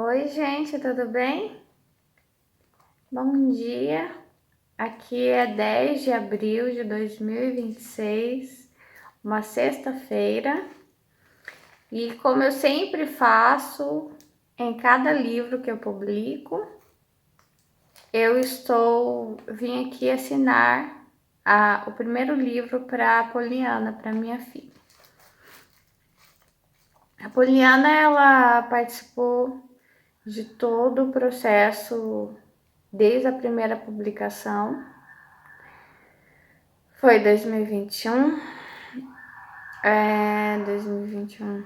Oi, gente, tudo bem? Bom dia. Aqui é 10 de abril de 2026, uma sexta-feira, e como eu sempre faço em cada livro que eu publico, vim aqui assinar o primeiro livro para a Poliana, para minha filha. A Poliana, ela participou de todo o processo desde a primeira publicação. Foi 2021. 2021.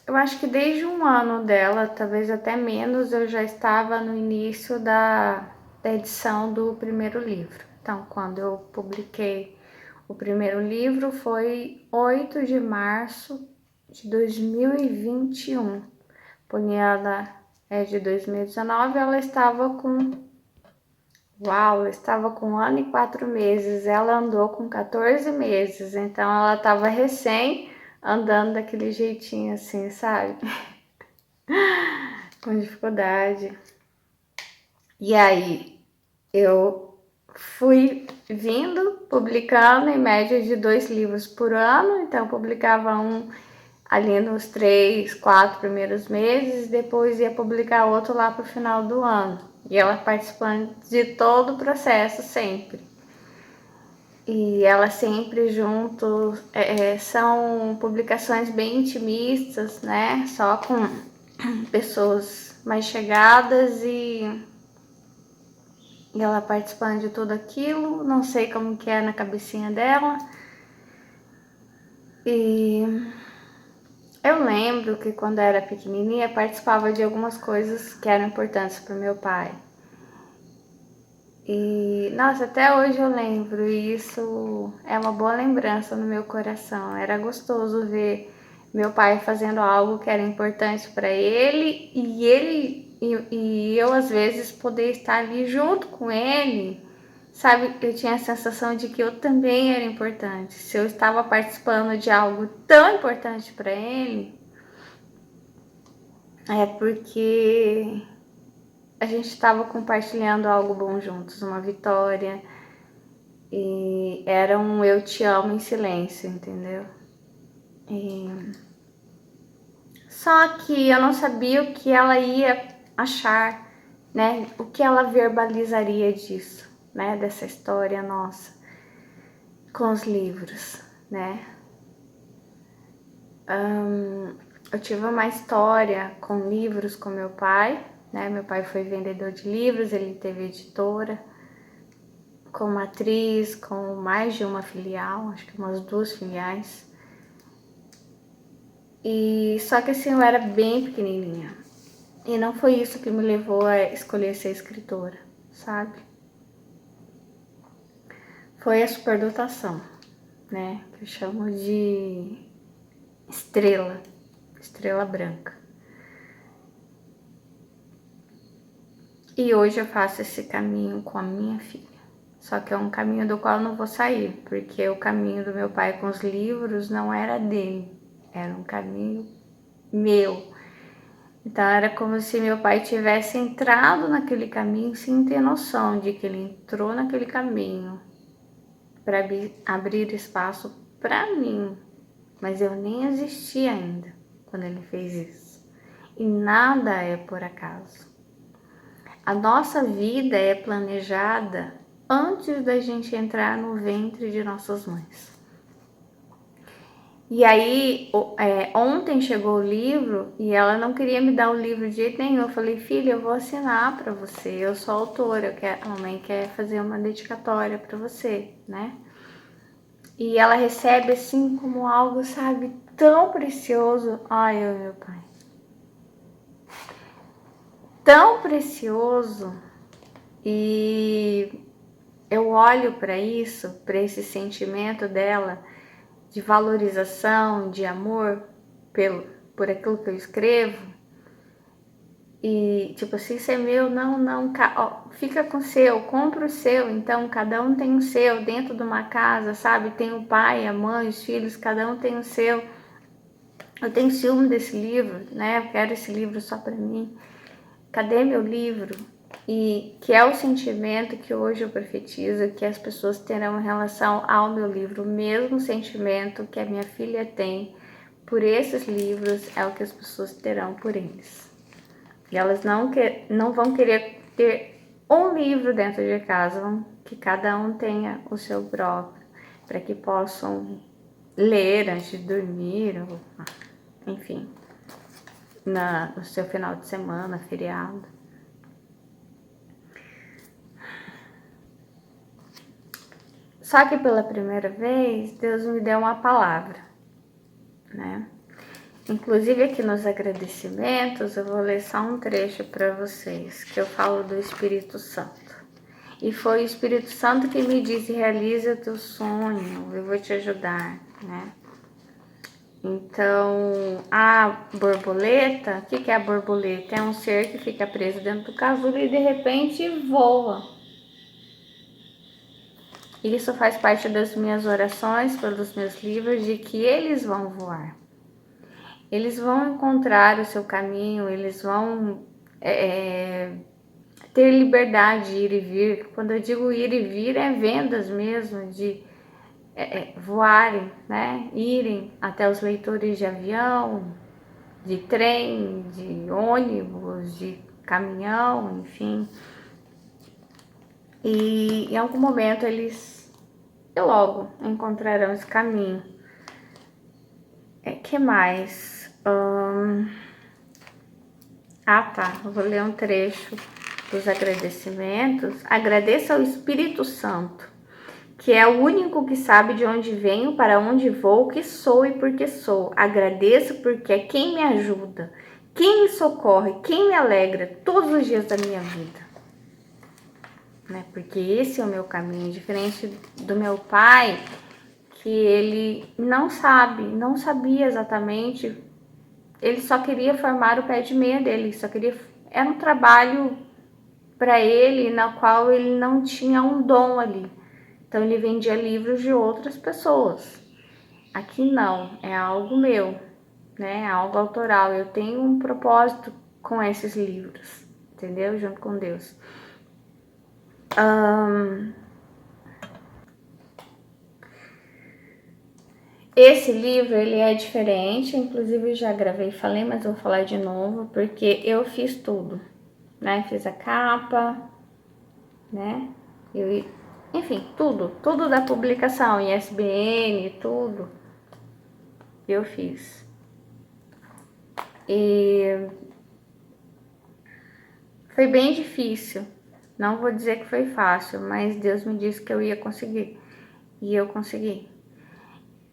Eu acho que desde um ano dela, talvez até menos, eu já estava no início da edição do primeiro livro. Então, quando eu publiquei o primeiro livro, foi 8 de março de 2021. Poliana é de 2019, ela estava com 1 ano e 4 meses, ela andou com 14 meses, então ela estava recém andando daquele jeitinho assim, sabe? Com dificuldade. E aí, eu fui publicando em média de 2 livros por ano, então eu publicava um ali nos 3, 4 primeiros meses, depois ia publicar outro lá pro final do ano. E ela participando de todo o processo sempre. E ela sempre junto, são publicações bem intimistas, né? Só com pessoas mais chegadas e ela participando de tudo aquilo. Não sei como que é na cabecinha dela. E eu lembro que quando eu era pequenininha participava de algumas coisas que eram importantes para o meu pai. E, nossa, até hoje eu lembro, e isso é uma boa lembrança no meu coração. Era gostoso ver meu pai fazendo algo que era importante para ele e eu às vezes poder estar ali junto com ele, sabe? Eu tinha a sensação de que eu também era importante. Se eu estava participando de algo tão importante para ele, é porque a gente estava compartilhando algo bom juntos, uma vitória. E era um eu te amo em silêncio, entendeu? Só que eu não sabia o que ela ia achar, né? O que ela verbalizaria disso, né? Dessa história nossa com os livros, né? Eu tive uma história com livros com meu pai, né? Meu pai foi vendedor de livros, ele teve editora, como atriz, com mais de uma filial, acho que umas 2 filiais. E só que assim, eu era bem pequenininha. E não foi isso que me levou a escolher ser escritora, sabe? Foi a superdotação, né? Que eu chamo de estrela branca. E hoje eu faço esse caminho com a minha filha. Só que é um caminho do qual eu não vou sair, porque o caminho do meu pai com os livros não era dele, era um caminho meu. Então era como se meu pai tivesse entrado naquele caminho sem ter noção de que ele entrou naquele caminho para abrir espaço para mim, mas eu nem existia ainda quando ele fez isso. E nada é por acaso. A nossa vida é planejada antes da gente entrar no ventre de nossas mães. E aí, ontem chegou o livro e ela não queria me dar o livro de jeito nenhum. Eu falei, filha, eu vou assinar para você. Eu sou autora, a mamãe quer fazer uma dedicatória para você, né? E ela recebe assim como algo, sabe, tão precioso. Ai, meu pai. Tão precioso. E eu olho para isso, para esse sentimento dela de valorização, de amor por aquilo que eu escrevo. E tipo assim, isso é meu, não, ó, fica com o seu, compra o seu. Então cada um tem o seu dentro de uma casa, sabe? Tem o pai, a mãe, os filhos, cada um tem o seu. Eu tenho ciúme desse livro, né? Eu quero esse livro só para mim. Cadê meu livro? E que é o sentimento que hoje eu profetizo que as pessoas terão em relação ao meu livro, o mesmo sentimento que a minha filha tem por esses livros é o que as pessoas terão por eles. E elas não vão querer ter um livro dentro de casa, que cada um tenha o seu próprio, para que possam ler antes de dormir, ou, enfim, no seu final de semana, feriado. Só que pela primeira vez, Deus me deu uma palavra, né? Inclusive aqui nos agradecimentos, eu vou ler só um trecho para vocês, que eu falo do Espírito Santo. E foi o Espírito Santo que me disse, realiza teu sonho, eu vou te ajudar, né? Então, a borboleta, o que é a borboleta? É um ser que fica preso dentro do casulo e de repente voa. Isso faz parte das minhas orações, pelos meus livros, de que eles vão voar. Eles vão encontrar o seu caminho, eles vão ter liberdade de ir e vir. Quando eu digo ir e vir, é vendas mesmo, de voarem, né? Irem até os leitores de avião, de trem, de ônibus, de caminhão, enfim. E em algum momento eles logo encontrarão esse caminho. Que mais? Tá. Eu vou ler um trecho dos agradecimentos. Agradeça ao Espírito Santo, que é o único que sabe de onde venho, para onde vou, o que sou e por que sou. Agradeço porque é quem me ajuda, quem me socorre, quem me alegra todos os dias da minha vida. Né? Porque esse é o meu caminho, diferente do meu pai, que ele não sabia exatamente, ele só queria formar o pé de meia dele, era um trabalho para ele, na qual ele não tinha um dom ali. Então ele vendia livros de outras pessoas. Aqui não, é algo meu, né? É algo autoral. Eu tenho um propósito com esses livros, entendeu? Junto com Deus. Esse livro, ele é diferente, inclusive eu já gravei e falei, mas eu vou falar de novo, porque eu fiz tudo, né? Fiz a capa, né? Enfim, tudo da publicação, ISBN, tudo, eu fiz. E foi bem difícil, não vou dizer que foi fácil, mas Deus me disse que eu ia conseguir, e eu consegui.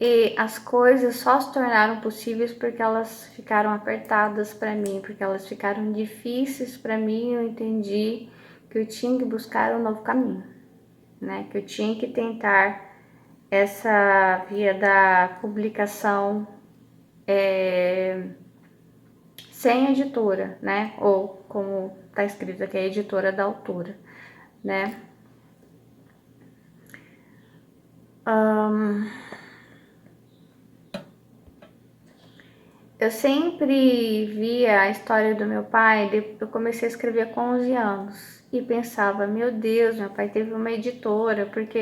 E as coisas só se tornaram possíveis porque elas ficaram apertadas para mim, porque elas ficaram difíceis para mim. Eu entendi que eu tinha que buscar um novo caminho, né? Que eu tinha que tentar essa via da publicação sem editora, né? Ou como tá escrito aqui, a editora da autora, né? Eu sempre via a história do meu pai, eu comecei a escrever com 11 anos e pensava, meu Deus, meu pai teve uma editora, porque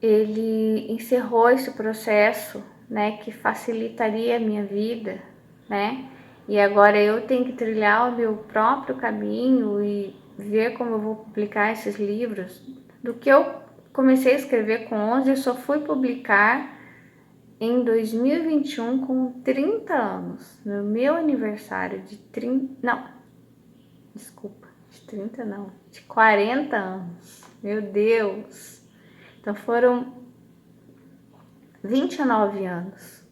ele encerrou esse processo, né, que facilitaria a minha vida, né? E agora eu tenho que trilhar o meu próprio caminho e ver como eu vou publicar esses livros. Do que eu comecei a escrever com 11, eu só fui publicar em 2021 com 30 anos, no meu aniversário de 30, não, desculpa, de 30 não, de 40 anos, meu Deus. Então foram 29 anos,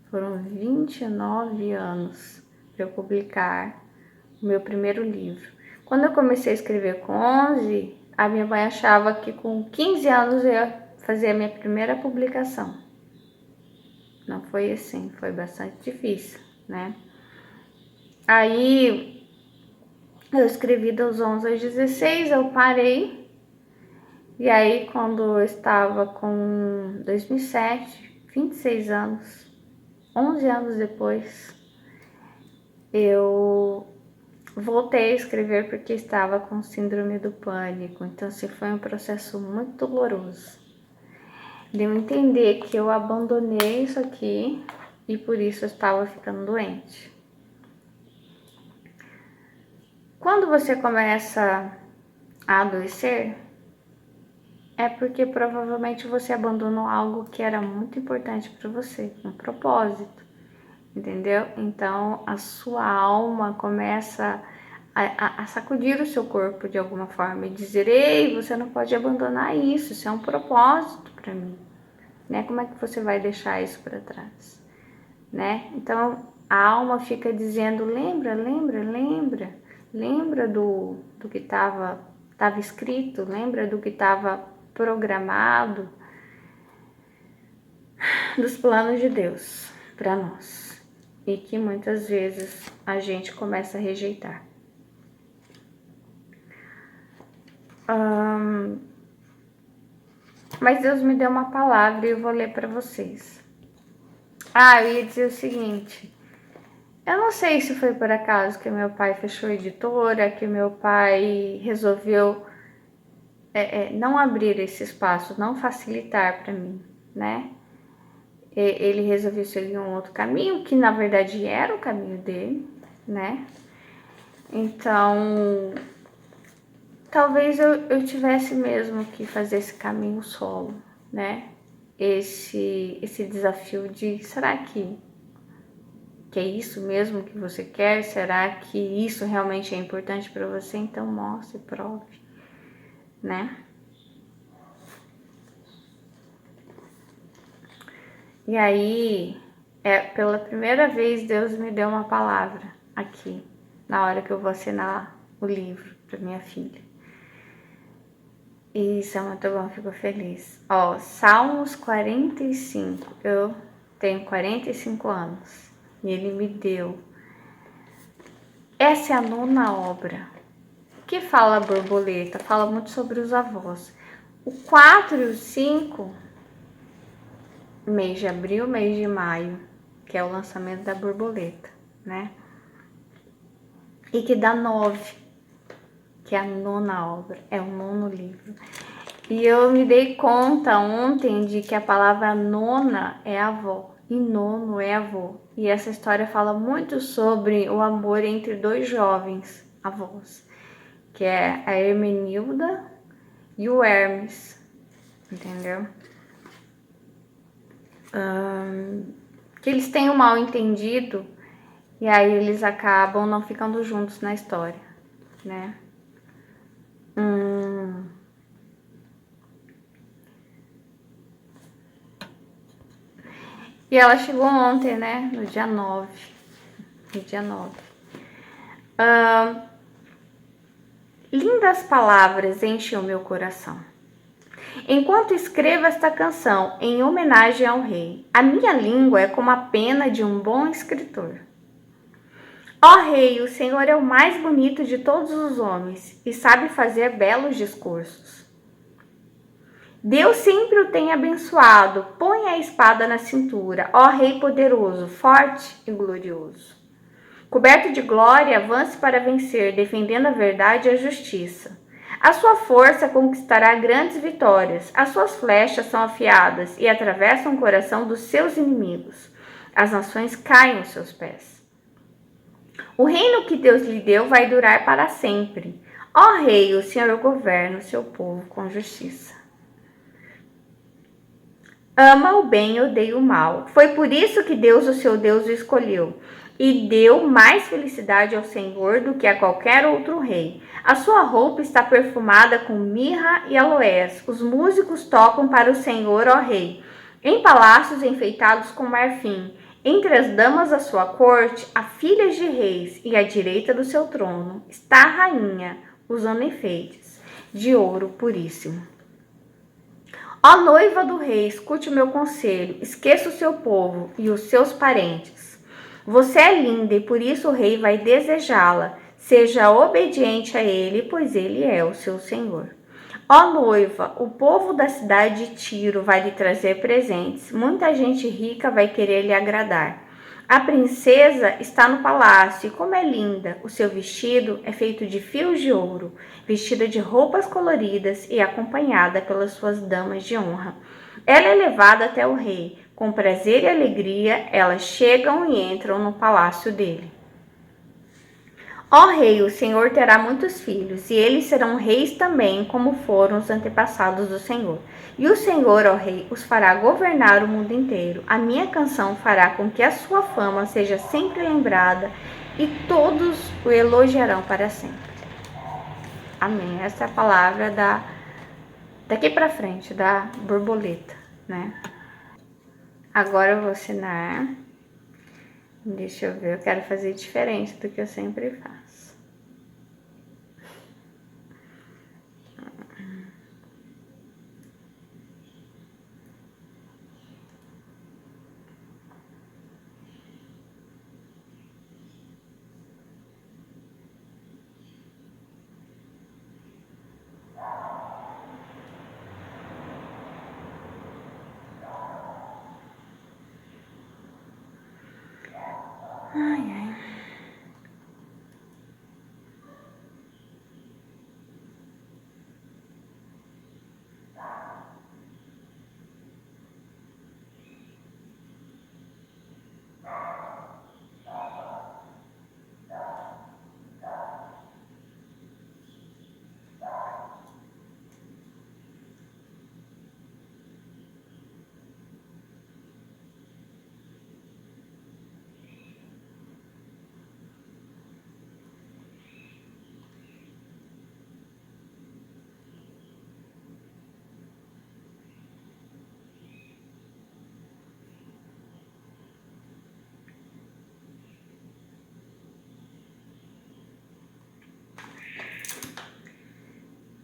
foram 29 anos para eu publicar o meu primeiro livro. Quando eu comecei a escrever com 11, a minha mãe achava que com 15 anos eu ia fazer a minha primeira publicação. Não foi assim, foi bastante difícil, né? Aí, eu escrevi dos 11 aos 16, eu parei. E aí, quando eu estava com 2007, 26 anos, 11 anos depois, eu voltei a escrever porque estava com síndrome do pânico. Então, assim, foi um processo muito doloroso. De eu entender que eu abandonei isso aqui e por isso eu estava ficando doente. Quando você começa a adoecer, é porque provavelmente você abandonou algo que era muito importante para você, um propósito, entendeu? Então a sua alma começa a sacudir o seu corpo de alguma forma e dizer: ei, você não pode abandonar isso, isso é um propósito para mim, né? Como é que você vai deixar isso para trás, né? Então a alma fica dizendo: lembra do que estava escrito, lembra do que estava programado, dos planos de Deus para nós e que muitas vezes a gente começa a rejeitar. Mas Deus me deu uma palavra e eu vou ler para vocês. Eu ia dizer o seguinte: eu não sei se foi por acaso que meu pai fechou a editora, que meu pai resolveu não abrir esse espaço, não facilitar para mim, né? Ele resolveu seguir um outro caminho, que na verdade era o caminho dele, né? Então, talvez eu tivesse mesmo que fazer esse caminho solo, né? Esse desafio de, será que é isso mesmo que você quer? Será que isso realmente é importante para você? Então mostre, prove, né? E aí, pela primeira vez, Deus me deu uma palavra aqui, na hora que eu vou assinar o livro para minha filha. E isso é muito bom, fico feliz. Salmos 45, eu tenho 45 anos e ele me deu. Essa é a 9ª obra. O que fala a borboleta? Fala muito sobre os avós. O 4 e o 5, mês de abril, mês de maio, que é o lançamento da borboleta, né? E que dá 9, que é a 9ª obra, é o 9º livro. E eu me dei conta ontem de que a palavra nona é avó e nono é avô. E essa história fala muito sobre o amor entre 2 jovens avós, que é a Hermenilda e o Hermes, entendeu? Que eles têm um mal entendido e aí eles acabam não ficando juntos na história, né? E ela chegou ontem, né? No dia 9. Lindas palavras enchem o meu coração. Enquanto escrevo esta canção em homenagem ao rei, a minha língua é como a pena de um bom escritor. Ó rei, o Senhor é o mais bonito de todos os homens e sabe fazer belos discursos. Deus sempre o tem abençoado. Põe a espada na cintura, ó Rei poderoso, forte e glorioso. Coberto de glória, avance para vencer, defendendo a verdade e a justiça. A sua força conquistará grandes vitórias. As suas flechas são afiadas e atravessam o coração dos seus inimigos. As nações caem aos seus pés. O reino que Deus lhe deu vai durar para sempre. Ó Rei, o Senhor governa o seu povo com justiça. Ama o bem e odeia o mal. Foi por isso que Deus, o seu Deus, o escolheu. E deu mais felicidade ao Senhor do que a qualquer outro rei. A sua roupa está perfumada com mirra e aloés. Os músicos tocam para o Senhor, ó rei, em palácios enfeitados com marfim. Entre as damas da sua corte, há filhas de reis, e à direita do seu trono está a rainha, usando enfeites de ouro puríssimo. Ó noiva do rei, escute o meu conselho, esqueça o seu povo e os seus parentes. Você é linda e por isso o rei vai desejá-la. Seja obediente a ele, pois ele é o seu senhor. Ó noiva, o povo da cidade de Tiro vai lhe trazer presentes. Muita gente rica vai querer lhe agradar. A princesa está no palácio e como é linda! O seu vestido é feito de fios de ouro, vestida de roupas coloridas e acompanhada pelas suas damas de honra. Ela é levada até o rei. Com prazer e alegria, elas chegam e entram no palácio dele. Ó rei, o Senhor terá muitos filhos, e eles serão reis também, como foram os antepassados do Senhor. E o Senhor, ó rei, os fará governar o mundo inteiro. A minha canção fará com que a sua fama seja sempre lembrada, e todos o elogiarão para sempre. Amém. Essa é a palavra daqui para frente, da borboleta, né? Agora eu vou assinar. Deixa eu ver, eu quero fazer diferente do que eu sempre faço. Ai, ai.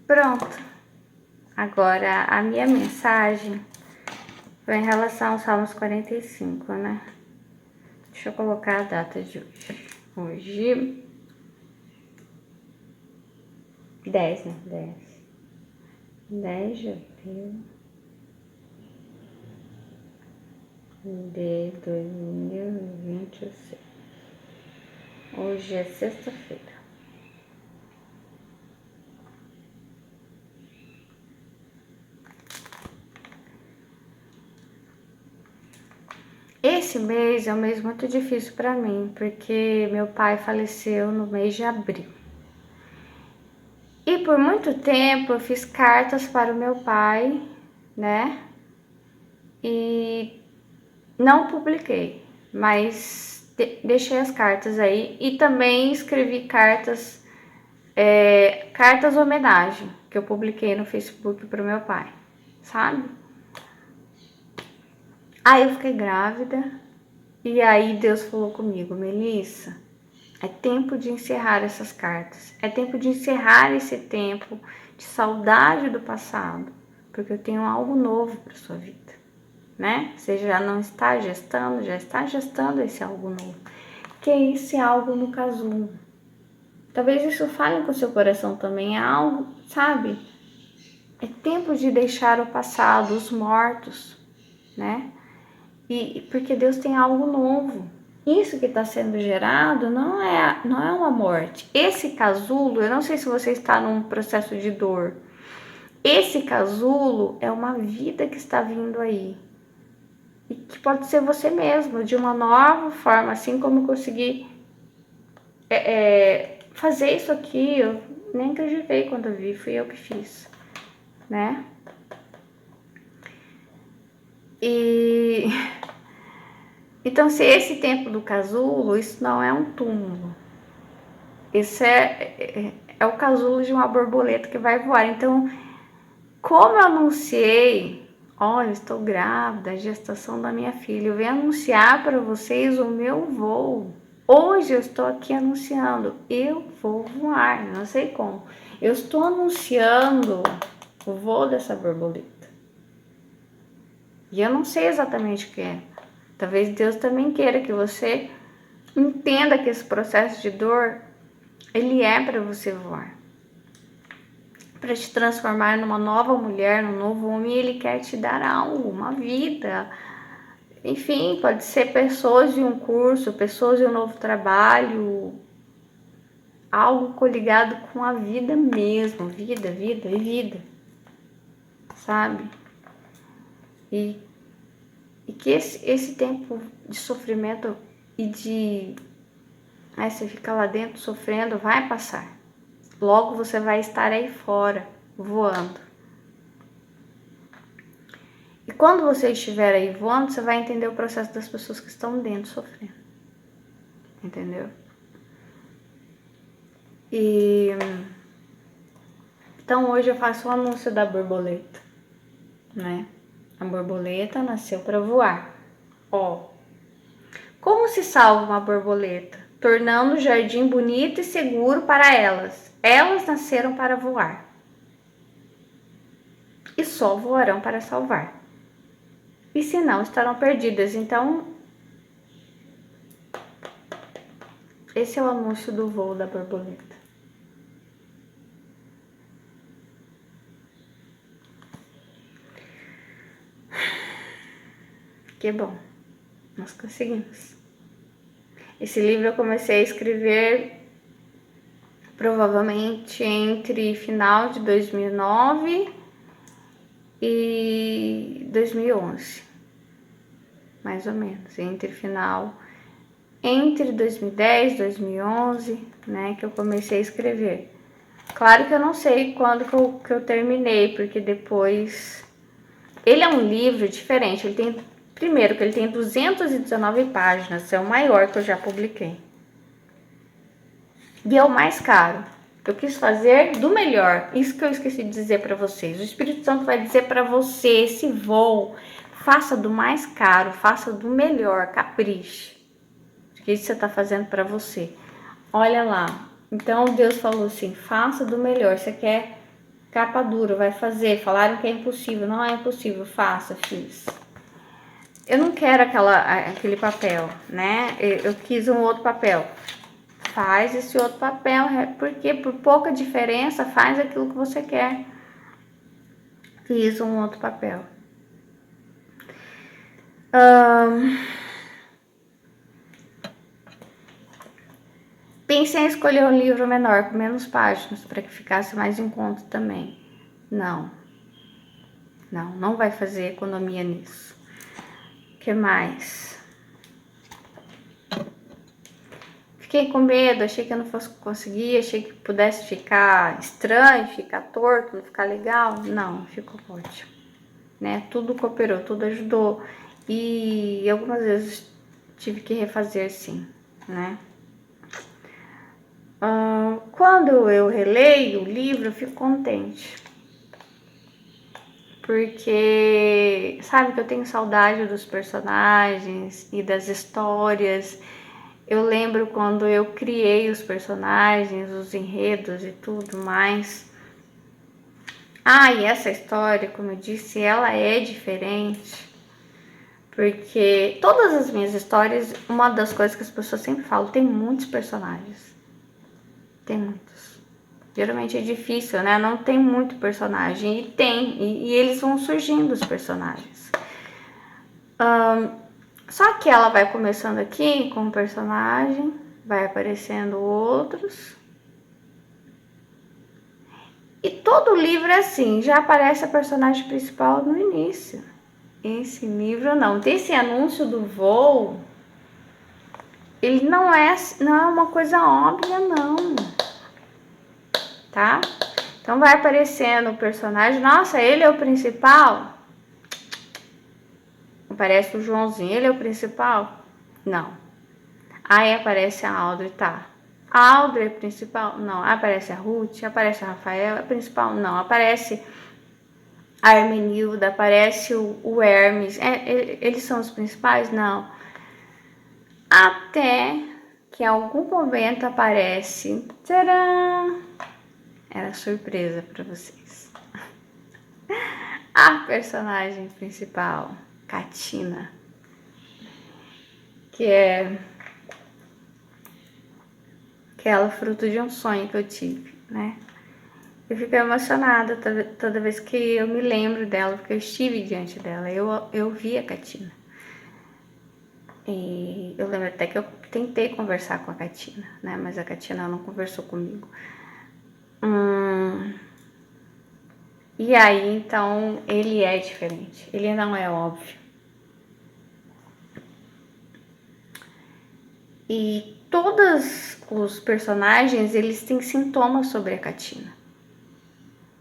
Pronto. Agora, a minha mensagem foi em relação ao Salmos 45, né? Deixa eu colocar a data de hoje. Hoje, 10, né? 10 de abril de 2026. Hoje é sexta-feira. Esse mês é um mês muito difícil para mim, porque meu pai faleceu no mês de abril. E por muito tempo eu fiz cartas para o meu pai, né? E não publiquei, mas deixei as cartas aí. E também escrevi cartas homenagem, que eu publiquei no Facebook para o meu pai, sabe? Aí eu fiquei grávida e aí Deus falou comigo, Melissa, é tempo de encerrar essas cartas, é tempo de encerrar esse tempo de saudade do passado, porque eu tenho algo novo para sua vida, né? Você já não está gestando, já está gestando esse algo novo, que é esse algo no casulo. Talvez isso fale com o seu coração também, é algo, sabe? É tempo de deixar o passado, os mortos, né? E porque Deus tem algo novo. Isso que está sendo gerado não é uma morte. Esse casulo, eu não sei se você está num processo de dor. Esse casulo é uma vida que está vindo aí. E que pode ser você mesmo, de uma nova forma, assim como eu consegui fazer isso aqui. Eu nem acreditei quando eu vi, fui eu que fiz, né? E então, se esse tempo do casulo, isso não é um túmulo. Isso é o casulo de uma borboleta que vai voar. Então, como eu anunciei, olha, estou grávida, a gestação da minha filha, eu venho anunciar para vocês o meu voo. Hoje eu estou aqui anunciando, eu vou voar, não sei como. Eu estou anunciando o voo dessa borboleta. E eu não sei exatamente o que é. Talvez Deus também queira que você entenda que esse processo de dor, ele é para você voar. Para te transformar numa nova mulher, num novo homem, ele quer te dar algo, uma vida. Enfim, pode ser pessoas de um curso, pessoas de um novo trabalho, algo coligado com a vida mesmo, vida, vida e vida, sabe? E que esse tempo de sofrimento e de você ficar lá dentro sofrendo vai passar. Logo você vai estar aí fora, voando. E quando você estiver aí voando, você vai entender o processo das pessoas que estão dentro sofrendo. Entendeu? E então hoje eu faço o anúncio da borboleta, né? A borboleta nasceu para voar. Ó, como se salva uma borboleta? Tornando o jardim bonito e seguro para elas. Elas nasceram para voar. E só voarão para salvar. E se não, estarão perdidas. Então, esse é o anúncio do voo da borboleta. Que bom, nós conseguimos. Esse livro eu comecei a escrever provavelmente entre final de 2009 e 2011, mais ou menos, entre 2010 e 2011, né, que eu comecei a escrever. Claro que eu não sei quando que eu terminei, porque depois... Ele é um livro diferente, ele tem... Primeiro, que ele tem 219 páginas, é o maior que eu já publiquei. E é o mais caro. Eu quis fazer do melhor. Isso que eu esqueci de dizer para vocês. O Espírito Santo vai dizer para você, esse voo, faça do mais caro, faça do melhor, capriche. Porque isso você está fazendo para você. Olha lá. Então Deus falou assim, faça do melhor. Você quer capa dura, vai fazer. Falaram que é impossível. Não é impossível, faça, fiz. Eu não quero aquele papel, né? Eu quis um outro papel. Faz esse outro papel, porque por pouca diferença faz aquilo que você quer. Fiz um outro papel. Pensei em escolher um livro menor, com menos páginas, para que ficasse mais em conta também. Não vai fazer economia nisso. O que mais? Fiquei com medo, achei que eu não fosse conseguir, achei que pudesse ficar estranho, ficar torto, não ficar legal. Não, ficou ótimo, né? Tudo cooperou, tudo ajudou. E algumas vezes tive que refazer, sim, né? Quando eu releio o livro, eu fico contente. Porque sabe que eu tenho saudade dos personagens e das histórias. Eu lembro quando eu criei os personagens, os enredos e tudo mais. E essa história, como eu disse, ela é diferente. Porque todas as minhas histórias, uma das coisas que as pessoas sempre falam, tem muitos personagens. Tem muitos. Geralmente é difícil, né? Não tem muito personagem. E tem. E eles vão surgindo, os personagens. Só que ela vai começando aqui com um personagem, vai aparecendo outros. E todo livro é assim, já aparece a personagem principal no início. Esse livro não. Esse anúncio do voo, ele não é uma coisa óbvia, não. Tá? Então vai aparecendo o personagem. Nossa, ele é o principal? Aparece o Joãozinho, ele é o principal? Não. Aí aparece a Audrey, tá. A Audrey é principal? Não. Aparece a Ruth, aparece a Rafael, é principal? Não. Aparece a Hermenilda, aparece o Hermes. Eles são os principais? Não. Até que em algum momento aparece... Tcharam! Era surpresa para vocês. A personagem principal, Katina, que é aquela fruto de um sonho que eu tive, né? Eu fico emocionada toda vez que eu me lembro dela, porque eu estive diante dela, eu vi a Katina. E eu lembro até que eu tentei conversar com a Catina, né? Mas a Catina não conversou comigo. E aí, então, ele é diferente. Ele não é óbvio. E todos os personagens, eles têm sintomas sobre a Catina.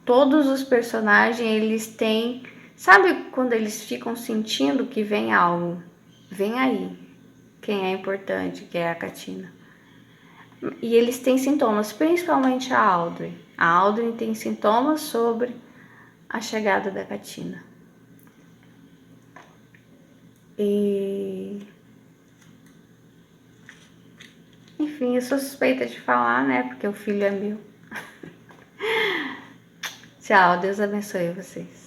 Todos os personagens, eles têm... Sabe quando eles ficam sentindo que vem algo? Vem aí. Quem é importante, que é a Catina. E eles têm sintomas, principalmente a Audrey. A Audrey tem sintomas sobre a chegada da Catina. E... Enfim, eu sou suspeita de falar, né? Porque o filho é meu. Tchau, Deus abençoe vocês.